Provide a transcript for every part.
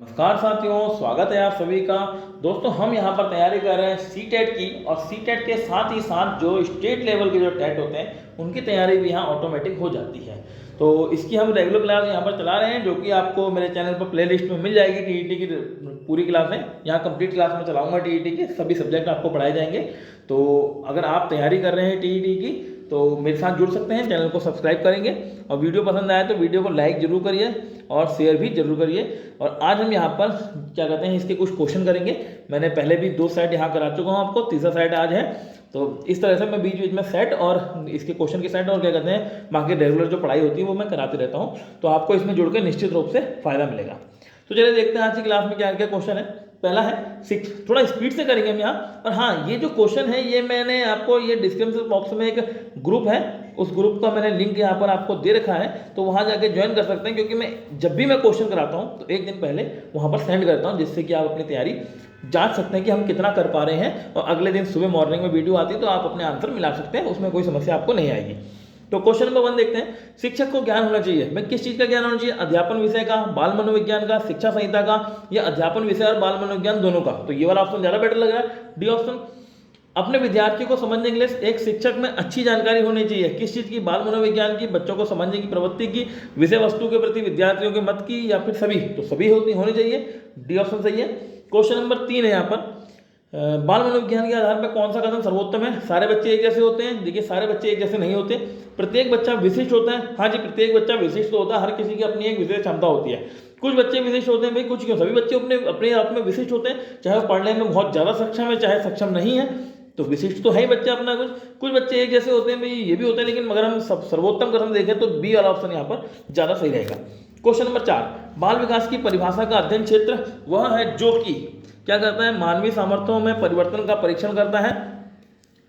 नमस्कार साथियों, स्वागत है आप सभी का। दोस्तों, हम यहाँ पर तैयारी कर रहे हैं सीटेट की, और सीटेट के साथ ही साथ जो स्टेट लेवल के जो टेट होते हैं उनकी तैयारी भी यहाँ ऑटोमेटिक हो जाती है। तो इसकी हम रेगुलर क्लास यहाँ पर चला रहे हैं, जो कि आपको मेरे चैनल पर प्लेलिस्ट में मिल जाएगी। टीईटी की पूरी क्लासें यहाँ कंप्लीट क्लास में चलाऊंगा, टीईटी के सभी सब्जेक्ट आपको पढ़ाए जाएंगे। तो अगर आप तैयारी कर रहे हैं टीईटी की तो मेरे साथ जुड़ सकते हैं, चैनल को सब्सक्राइब करेंगे, और वीडियो पसंद आए तो वीडियो को लाइक जरूर करिए और शेयर भी जरूर करिए। और आज हम यहाँ पर क्या कहते हैं, इसके कुछ क्वेश्चन करेंगे। मैंने पहले भी 2 सेट यहाँ करा चुका हूँ आपको, तीसरा सेट आज है। तो इस तरह से मैं बीच बीच में सेट और इसके क्वेश्चन के सेट और क्या कहते हैं बाकी रेगुलर जो पढ़ाई होती है वो मैं कराते रहता हूँ। तो आपको इसमें जुड़ के निश्चित रूप से फायदा मिलेगा। तो चलिए देखते हैं आज की क्लास में क्या क्या क्वेश्चन है। पहला है सिक्स, थोड़ा स्पीड से करेंगे हम यहाँ। और हाँ, ये जो क्वेश्चन है ये मैंने आपको ये डिस्क्रिप्शन बॉक्स में एक ग्रुप है, उस ग्रुप का मैंने लिंक यहाँ पर आपको दे रखा है, तो वहाँ जाके ज्वाइन कर सकते हैं। क्योंकि मैं जब भी मैं क्वेश्चन कराता हूँ तो एक दिन पहले वहाँ पर सेंड करता हूँ, जिससे कि आप अपनी तैयारी जांच सकते हैं कि हम कितना कर पा रहे हैं। और अगले दिन सुबह मॉर्निंग में वीडियो आती है तो आप अपने आंसर मिला सकते हैं, उसमें कोई समस्या आपको नहीं आएगी। तो क्वेश्चन नंबर 1 देखते हैं। शिक्षक को ज्ञान होना चाहिए, मैं किस चीज़ का ज्ञान होना चाहिए? अध्यापन विषय का, बाल मनोविज्ञान का, शिक्षा संहिता का, या अध्यापन विषय और बाल मनोविज्ञान दोनों का? तो ये वाला ऑप्शन ज़्यादा बेटर लग रहा है, डी ऑप्शन। अपने विद्यार्थियों को समझने के लिए एक शिक्षक में अच्छी जानकारी होनी चाहिए, किस चीज़ की? बाल मनोविज्ञान की, बच्चों को समझने की प्रवृत्ति की, विषय वस्तु के प्रति विद्यार्थियों के मत की, या फिर सभी? तो सभी होनी चाहिए, डी ऑप्शन सही है। क्वेश्चन नंबर 3 है यहाँ पर, बाल मनोविज्ञान के आधार पर कौन सा कथन सर्वोत्तम है? सारे बच्चे एक जैसे होते हैं? देखिए, सारे बच्चे एक जैसे नहीं होते, प्रत्येक बच्चा विशिष्ट होता है। हाँ जी, प्रत्येक बच्चा विशिष्ट तो होता है, हर किसी की अपनी एक विशेष क्षमता होती है। कुछ बच्चे विशिष्ट होते हैं भाई, कुछ क्यों, सभी बच्चे अपने अपने आप में विशिष्ट होते हैं, चाहे वो पढ़ने में बहुत ज़्यादा सक्षम है चाहे सक्षम नहीं है, तो विशिष्ट तो है ही बच्चा अपना। कुछ बच्चे एक जैसे होते हैं भाई, ये भी होते हैं, लेकिन मगर हम सर्वोत्तम कथन देखें तो बी वाला ऑप्शन यहाँ पर ज़्यादा सही रहेगा। क्वेश्चन नंबर 4, बाल विकास की परिभाषा का अध्ययन क्षेत्र वह है जो कि क्या करता है? मानवीय सामर्थ्यों में परिवर्तन का परीक्षण करता है,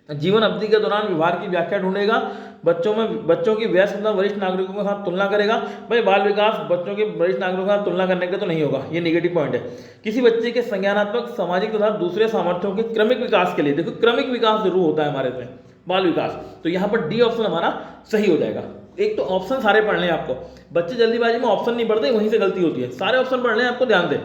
जीवन अवधि के दौरान व्यवहार की व्याख्या ढूंढेगा, बच्चों की वयस्क तथा वरिष्ठ नागरिकों के साथ तुलना करेगा। भाई, बाल विकास बच्चों के वरिष्ठ नागरिकों के साथ तुलना करने के तो नहीं होगा, ये नेगेटिव पॉइंट है। किसी बच्चे के संज्ञानात्मक, सामाजिक तथा दूसरे सामर्थ्यों के क्रमिक विकास के लिए, देखो क्रमिक विकास जरूर होता है हमारे में, बाल विकास, तो यहाँ पर डी ऑप्शन हमारा सही हो जाएगा। एक तो ऑप्शन सारे पढ़ने हैं आपको, बच्चे जल्दीबाजी में ऑप्शन नहीं पढ़ते, वहीं से गलती होती है, सारे ऑप्शन पढ़ने हैं आपको, ध्यान दें।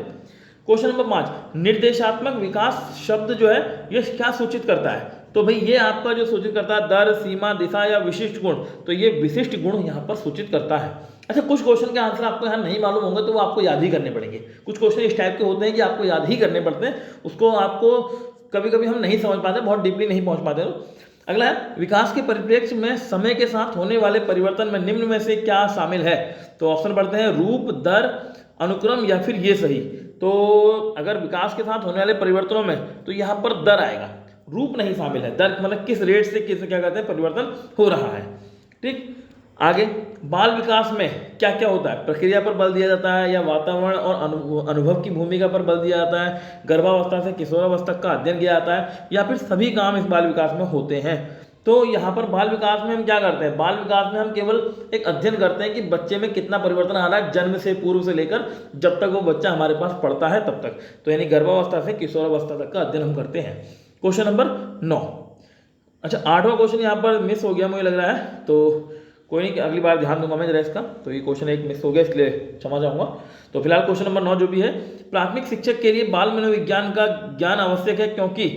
क्वेश्चन नंबर 5, निर्देशात्मक विकास शब्द जो है ये क्या सूचित करता है? तो भाई ये आपका जो सूचित करता है दर, सीमा, दिशा या विशिष्ट गुण, तो ये विशिष्ट गुण यहाँ पर सूचित करता है। अच्छा, कुछ क्वेश्चन के आंसर आपको यहाँ नहीं मालूम होंगे तो वो आपको याद ही करने पड़ेंगे। कुछ क्वेश्चन इस टाइप के होते हैं कि आपको याद ही करने पड़ते हैं, उसको आपको कभी कभी हम नहीं समझ पाते, बहुत डीपली नहीं पहुँच पाते। अगला है, विकास के परिप्रेक्ष्य में समय के साथ होने वाले परिवर्तन में निम्न में से क्या शामिल है? तो ऑप्शन पढ़ते हैं, रूप, दर, अनुक्रम, या फिर ये सही। तो अगर विकास के साथ होने वाले परिवर्तनों में तो यहाँ पर दर आएगा, रूप नहीं शामिल है। दर मतलब किस रेट से किस क्या कहते हैं परिवर्तन हो रहा है। ठीक, आगे, बाल विकास में क्या क्या होता है? प्रक्रिया पर बल दिया जाता है, या वातावरण और अनुभव की भूमिका पर बल दिया जाता है, गर्भावस्था से किशोरावस्था का अध्ययन किया जाता है, या फिर सभी काम इस बाल विकास में होते हैं? तो यहाँ पर बाल विकास में हम क्या करते हैं? बाल विकास में हम केवल एक अध्ययन करते हैं कि बच्चे में कितना परिवर्तन आ रहा है जन्म से पूर्व से लेकर जब तक वो बच्चा हमारे पास पढ़ता है तब तक, तो यानी गर्भावस्था से किशोरावस्था तक का अध्ययन हम करते हैं। क्वेश्चन नंबर 9, अच्छा 8वां क्वेश्चन यहाँ पर मिस हो गया मुझे लग रहा है, तो कोई नहीं, अगली बार ध्यान दूंगा मैं जरा इसका। तो ये क्वेश्चन एक मिस हो गया, इसलिए क्षमा चाहूँगा। तो फिलहाल क्वेश्चन नंबर 9 जो भी है, प्राथमिक शिक्षक के लिए बाल मनोविज्ञान का ज्ञान आवश्यक है क्योंकि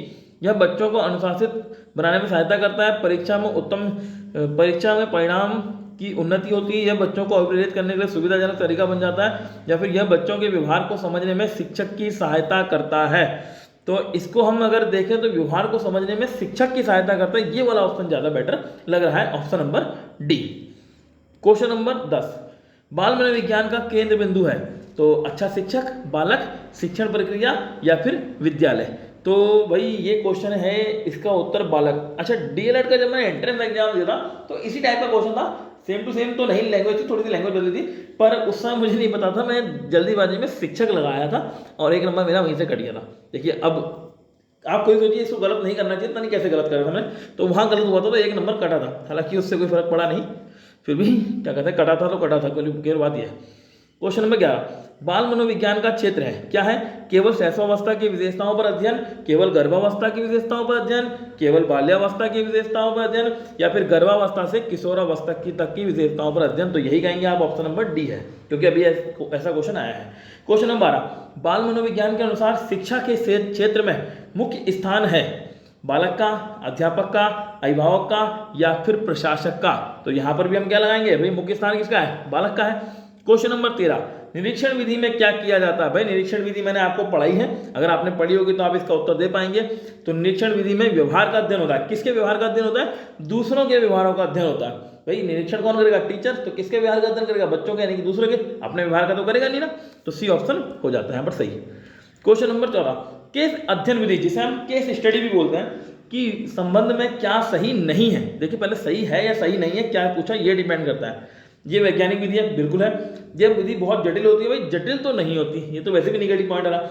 यह बच्चों को अनुशासित बनाने में सहायता करता है, परीक्षा में परिणाम की उन्नति होती है, यह बच्चों को अभिप्रेरित करने के लिए सुविधाजनक तरीका बन जाता है, या फिर यह बच्चों के व्यवहार को समझने में शिक्षक की सहायता करता है। तो इसको हम अगर देखें तो व्यवहार को समझने में शिक्षक की सहायता करता है, ये वाला ऑप्शन ज़्यादा बेटर लग रहा है, option number D. Question number 10, बाल मनोविज्ञान का केंद्र बिंदु है तो अच्छा शिक्षक, बालक, शिक्षण प्रक्रिया, या फिर विद्यालय? तो भाई ये क्वेश्चन है, इसका उत्तर बालक। अच्छा, डीएलएड का जब मैं एंट्रेंस एग्जाम दिया था तो इसी टाइप का क्वेश्चन था, सेम टू सेम, तो नहीं लैंग्वेज थी, थोड़ी सी लैंग्वेज बदली थी, पर उस समय मुझे नहीं पता था, मैं जल्दीबाजी में शिक्षक लगाया था और एक नंबर मेरा वहीं से कट गया था। देखिए, अब आप कोई सोचिए इसको गलत नहीं करना चाहिए, पता नहीं कैसे गलत कर रहा था मैं, तो वहाँ गलत हुआ था तो एक नंबर कटा था, हालांकि उससे कोई फर्क पड़ा नहीं, फिर भी क्या कहते हैं कटा था तो कटा था, कोई बात यह है। क्वेश्चन नंबर 11, बाल मनोविज्ञान का क्षेत्र है, क्या है? केवल शैशवावस्था की विशेषताओं पर अध्ययन, केवल गर्भावस्था की विशेषताओं पर अध्ययन, केवल बाल्यावस्था की विशेषताओं पर अध्ययन, या फिर गर्भावस्था से किशोरावस्था की तक की विशेषताओं पर अध्ययन। तो यही कहेंगे आप, ऑप्शन नंबर डी है, क्योंकि अभी ऐसा क्वेश्चन आया है। क्वेश्चन नंबर 12, बाल मनोविज्ञान के अनुसार शिक्षा के क्षेत्र में मुख्य स्थान है बालक का, अध्यापक का, अभिभावक का, या फिर प्रशासक का। तो यहाँ पर भी हम क्या लगाएंगे भाई, मुख्य स्थान किसका है? बालक का है। क्वेश्चन नंबर 13, निरीक्षण विधि में क्या किया जाता है? भाई निरीक्षण विधि मैंने आपको पढ़ाई है, अगर आपने पढ़ी होगी तो आप इसका उत्तर दे पाएंगे। तो निरीक्षण विधि में व्यवहार का अध्ययन होता है। किसके व्यवहार का अध्ययन होता है? दूसरों के व्यवहारों का अध्ययन होता है। भाई निरीक्षण कौन करेगा? टीचर। तो किसके व्यवहार का अध्ययन करेगा? बच्चों के, यानी कि दूसरे के। अपने व्यवहार का तो करेगा नहीं ना, तो सी ऑप्शन हो जाता है यहाँ पर सही। क्वेश्चन नंबर 14, केस अध्ययन विधि, जिसे हम केस स्टडी भी बोलते हैं, कि संबंध में क्या सही नहीं है। देखिए पहले सही है या सही नहीं है, क्या पूछा, ये डिपेंड करता है। ये वैज्ञानिक विधि है, बिल्कुल है। ये विधि बहुत जटिल होती है, भाई जटिल तो नहीं होती, ये तो वैसे भी निगेटिव पॉइंट आ रहा,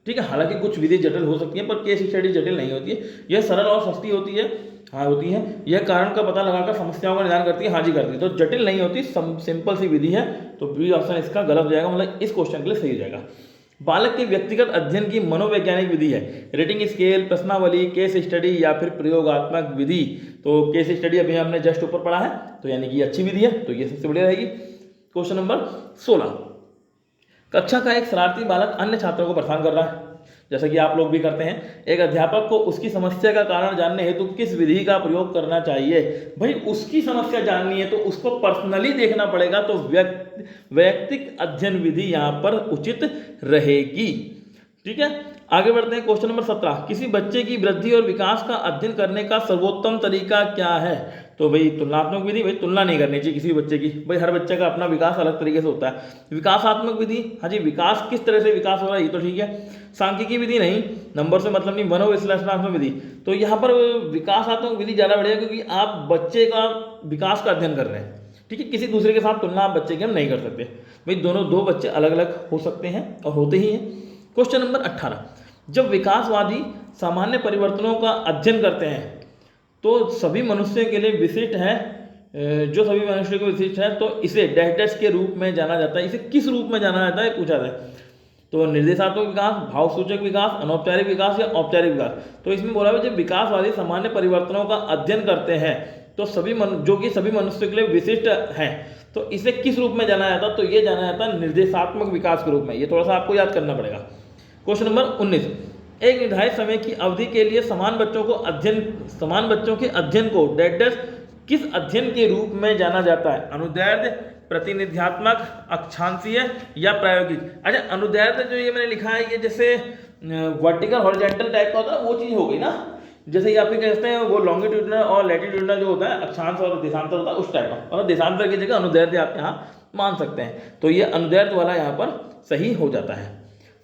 ठीक है। हालांकि कुछ विधि जटिल हो सकती है, पर केस स्टडी जटिल नहीं होती है। यह सरल और सस्ती होती है, हाँ होती है। यह कारण का पता लगाकर समस्याओं का निदान करती है, हाँ जी करती है। तो जटिल नहीं होती, सिंपल सी विधि है। तो बी ऑप्शन इसका गलत हो जाएगा, मतलब इस क्वेश्चन के लिए सही हो जाएगा। बालक के व्यक्तिगत अध्ययन की मनोवैज्ञानिक विधि है, रेटिंग स्केल, प्रश्नावली, केस स्टडी, या फिर प्रयोगात्मक विधि। तो केस स्टडी अभी हमने जस्ट ऊपर पढ़ा है, तो यानी कि अच्छी विधि है, तो ये सबसे बढ़िया रहेगी। क्वेश्चन नंबर 16, कक्षा का एक शरारती बालक अन्य छात्रों को परेशान कर रहा है, जैसा कि आप लोग भी करते हैं। एक अध्यापक को उसकी समस्या का कारण जानने हेतु किस विधि का प्रयोग करना चाहिए? भाई उसकी समस्या जाननी है तो उसको पर्सनली देखना पड़ेगा, तो वैयक्तिक अध्ययन विधि यहाँ पर उचित रहेगी, ठीक है। आगे बढ़ते हैं। क्वेश्चन नंबर 17, किसी बच्चे की वृद्धि और विकास का अध्ययन करने का सर्वोत्तम तरीका क्या है? तो भाई तुलनात्मक विधि, भाई तुलना नहीं करनी चाहिए किसी बच्चे की, भाई हर बच्चे का अपना विकास अलग तरीके से होता है। विकासात्मक विधि, हाँ जी विकास किस तरह से विकास हो रहा है ये तो ठीक है। सांख्यिकी विधि नहीं, नंबर से मतलब नहीं। मनोविश्लेषणात्मक विधि, तो यहाँ पर विकासात्मक विधि ज़्यादा बढ़िया, क्योंकि आप बच्चे का विकास का अध्ययन कर रहे हैं, ठीक है। किसी दूसरे के साथ तुलना आप बच्चे की हम नहीं कर सकते, भाई दोनों दो बच्चे अलग अलग हो सकते हैं और होते ही हैं। क्वेश्चन नंबर 18, जब विकासवादी सामान्य परिवर्तनों का अध्ययन करते हैं तो सभी मनुष्यों के लिए विशिष्ट है, जो सभी मनुष्यों को विशिष्ट है, तो इसे डैश के रूप में जाना जाता है। इसे किस रूप में जाना जाता है पूछा जाए, तो निर्देशात्मक विकास, भाव सूचक विकास, अनौपचारिक विकास, या औपचारिक विकास। तो इसमें बोला है जब विकासवादी सामान्य परिवर्तनों का अध्ययन करते हैं तो जो कि सभी मनुष्यों के लिए विशिष्ट हैं, तो इसे किस रूप में जाना जाता है? तो ये जाना जाता है निर्देशात्मक विकास के रूप में। ये थोड़ा सा आपको याद करना पड़ेगा। क्वेश्चन नंबर 19, एक निर्धारित समय की अवधि के लिए समान बच्चों के अध्ययन को डैश किस अध्ययन के रूप में जाना जाता है? अनुदैर्ध्य, प्रतिनिध्यात्मक, अक्षांशीय, या प्रायोगिक। अच्छा अनुदैर्ध्य जो ये मैंने लिखा है, ये जैसे वर्टिकल हॉरिजॉन्टल टाइप का होता है, वो चीज़ हो गई ना, जैसे आप कहते हैं वो लॉन्गिट्यूडनल और लैटिट्यूडनल जो होता है, अक्षांश और देशांतर होता है, उस टाइप का। और देशांतर की जगह अनुदैर्ध्य आप यहाँ मान सकते हैं, तो ये अनुदैर्ध्य वाला यहाँ पर सही हो जाता है,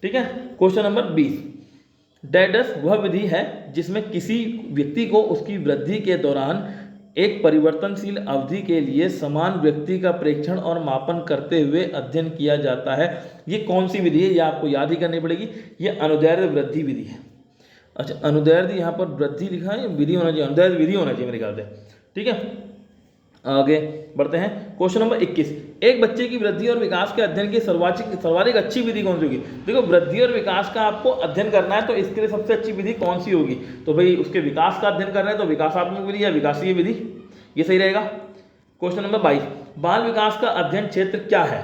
ठीक है। क्वेश्चन नंबर 20, डैश वह विधि है जिसमें किसी व्यक्ति को उसकी वृद्धि के दौरान एक परिवर्तनशील अवधि के लिए समान व्यक्ति का प्रेक्षण और मापन करते हुए अध्ययन किया जाता है। ये कौन सी विधि है? ये आपको याद ही करनी पड़ेगी। ये अनुदैर्ध्य वृद्धि विधि है। अच्छा अनुदैर्ध्य यहाँ पर वृद्धि लिखा है, विधि होना चाहिए, अनुदैर्ध्य विधि होना चाहिए मेरे ख्याल से, ठीक है। आगे बढ़ते हैं। क्वेश्चन नंबर 21, एक बच्चे की वृद्धि और विकास के अध्ययन की सर्वाधिक अच्छी विधि कौन सी होगी? देखो वृद्धि और विकास का आपको अध्ययन करना है, तो इसके लिए सबसे अच्छी विधि कौन सी होगी? तो भाई उसके विकास का अध्ययन कर रहे हैं तो विकासात्मक विधि या विकासीय विधि, ये सही रहेगा। क्वेश्चन नंबर 22, बाल विकास का अध्ययन क्षेत्र क्या है?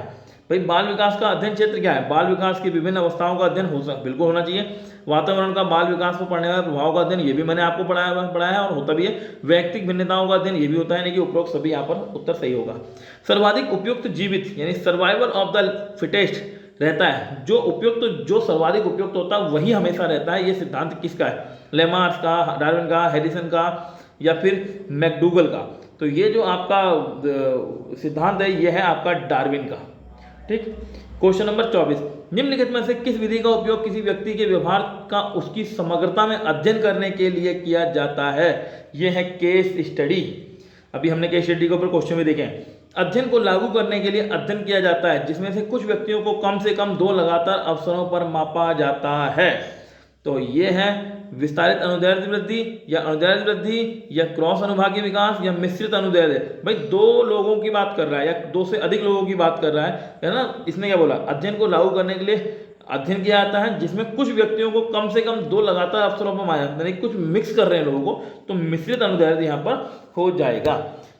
भाई बाल विकास का अध्ययन क्षेत्र क्या है? बाल विकास की विभिन्न अवस्थाओं का अध्ययन बिल्कुल होना चाहिए। वातावरण का बाल विकास पर पड़ने वाले प्रभाव का अध्ययन, ये भी मैंने आपको पढ़ाया है और होता भी है। वैयक्तिक भिन्नताओं का अध्ययन, ये भी होता है, यानी कि उपरोक्त सभी यहाँ पर उत्तर सही होगा। सर्वाधिक उपयुक्त जीवित यानी सर्वाइवल ऑफ द फिटेस्ट रहता है, जो सर्वाधिक उपयुक्त होता है वही हमेशा रहता है। ये सिद्धांत किसका है? लेमार्क का, डार्विन का, हैरिसन का, या फिर मैकडूगल का। तो ये जो आपका सिद्धांत है ये है आपका डार्विन का, ठीक। क्वेश्चन नंबर 24, निम्नलिखित में से किस विधि का उपयोग किसी व्यक्ति के व्यवहार का उसकी समग्रता में अध्ययन करने के लिए किया जाता है? यह है केस स्टडी। अभी हमने केस स्टडी के ऊपर क्वेश्चन भी देखे हैं। अध्ययन को लागू करने के लिए अध्ययन किया जाता है जिसमें से कुछ व्यक्तियों को कम से कम 2 लगातार अवसरों पर मापा जाता है। तो ये है विस्तारित अनुदैर्ध्य वृद्धि या अनुदैर्ध्य वृद्धि या क्रॉस अनुभागीय विकास या मिश्रित अनुदैर्ध्य। भाई 2 लोगों की बात कर रहा है या 2 से अधिक लोगों की बात कर रहा है ना। इसने क्या बोला, अध्ययन को लागू करने के लिए अध्ययन किया जाता है जिसमें कुछ व्यक्तियों को कम से कम 2 लगातार अवसरों पर माना यानी कुछ मिक्स कर रहे हैं लोगों को, तो मिश्रित अनुदैर्ध्य यहाँ पर हो जाएगा।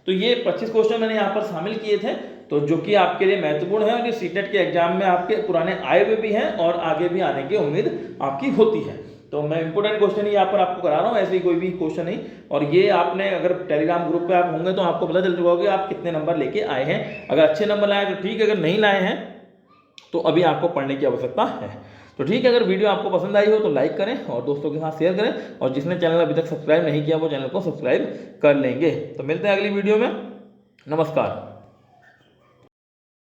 तो ये 25 क्वेश्चन मैंने यहाँ पर शामिल किए थे, तो जो कि आपके लिए महत्वपूर्ण है और ये सीटेट के एग्जाम में आपके पुराने आए हुए भी हैं और आगे भी आने की उम्मीद आपकी होती है। तो मैं इंपोर्टेंट क्वेश्चन ही यहाँ पर आपको करा रहा हूँ, ऐसे ही कोई भी क्वेश्चन नहीं। और ये आपने अगर टेलीग्राम ग्रुप पे आप होंगे तो आपको पता चल चुका होगा कि आप कितने नंबर लेके आए हैं। अगर अच्छे नंबर लाए तो ठीक है, अगर नहीं लाए हैं तो अभी आपको पढ़ने की आवश्यकता है। तो ठीक है, अगर वीडियो आपको पसंद आई हो तो लाइक करें और दोस्तों के साथ शेयर करें, और जिसने चैनल अभी तक सब्सक्राइब नहीं किया वो चैनल को सब्सक्राइब कर लेंगे। तो मिलते हैं अगली वीडियो में, नमस्कार।